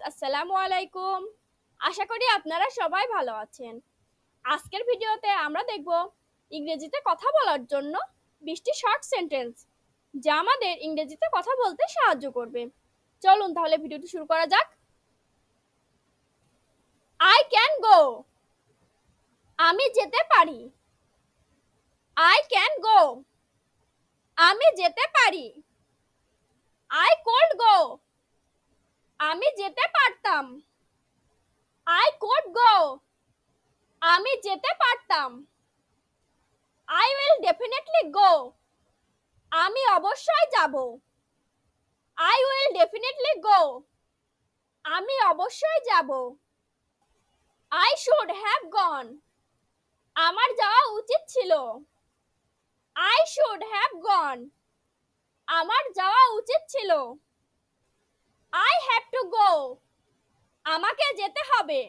আসসালামু আলাইকুম। আশা করি আপনারা সবাই ভালো আছেন। আজকের ভিডিওতে আমরা দেখব ইংরেজিতে কথা বলার জন্য 20টি শর্ট সেন্টেন্স, যা আমাদের ইংরেজিতে কথা বলতে সাহায্য করবে। চলুন তাহলে ভিডিওটি শুরু করা যাক। I can go. আমি যেতে পারি। I can go. আমি যেতে পারি। I could go. আমি যেতে পারতাম। I could go. আমি যেতে পারতাম। I will definitely go. আমি অবশ্যই যাব। I will definitely go. আমি অবশ্যই যাব। I should have gone. আমার যাওয়া উচিত ছিল। I should have gone. আমার যাওয়া উচিত ছিল। I have to go. আমাকে যেতে হবে।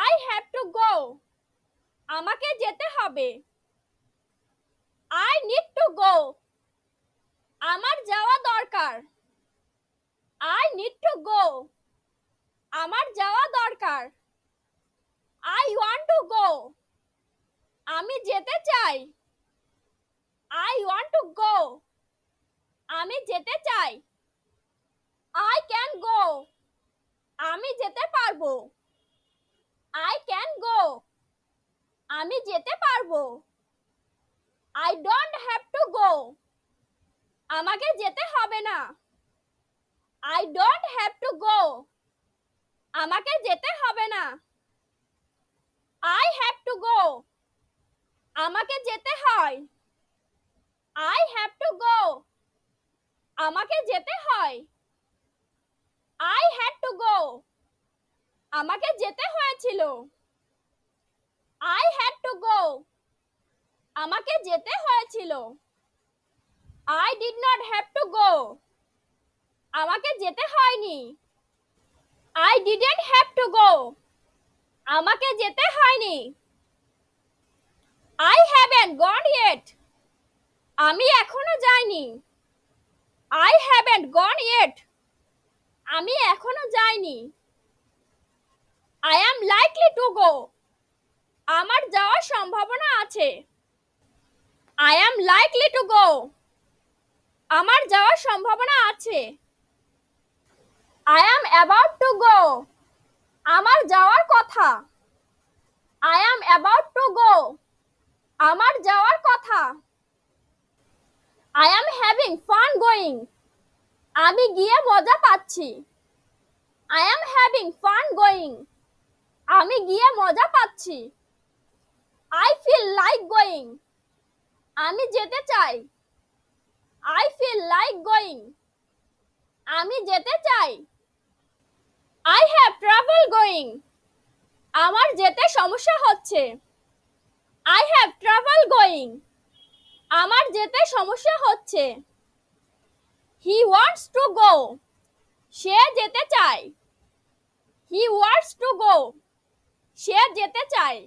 I have to go. আমাকে যেতে হবে। I need to go. আমার যাওয়া দরকার। I need to go. আমার যাওয়া দরকার। I want to go. আমি যেতে চাই। I want to go. আমি যেতে চাই। I can go. আমি যেতে পারবো। I can go. আমি যেতে পারবো। I don't have to go. আমাকে যেতে হবে না। I don't have to go. আমাকে যেতে হবে না। I have to go. আমাকে যেতে হয়। I have to go. আমাকে যেতে হয়। I had to go. আমাকে যেতে হয়েছিল। I had to go. আমাকে যেতে হয়েছিল। I did not have to go. আমাকে যেতে হয়নি। I didn't have to go. আমাকে যেতে হয়নি। I haven't gone yet. আমি এখনো যাইনি। I haven't gone yet. আমি এখনো যাইনি। I am likely to go. আমার যাওয়ার সম্ভাবনা আছে। I am likely to go. আমার যাওয়ার সম্ভাবনা আছে। I am about to go. আমার যাওয়ার কথা। I am about to go. আমার যাওয়ার কথা। I am having fun going. আমি গিয়ে মজা পাচ্ছি। I am having fun going. আমি গিয়ে মজা পাচ্ছি। I feel like going. আমি যেতে চাই। I feel like going. আমি যেতে চাই। I have trouble going. আমার যেতে সমস্যা হচ্ছে। I have trouble going. আমার যেতে সমস্যা হচ্ছে। He wants to go. সে যেতে চায়। He wants to go. সে যেতে চায়।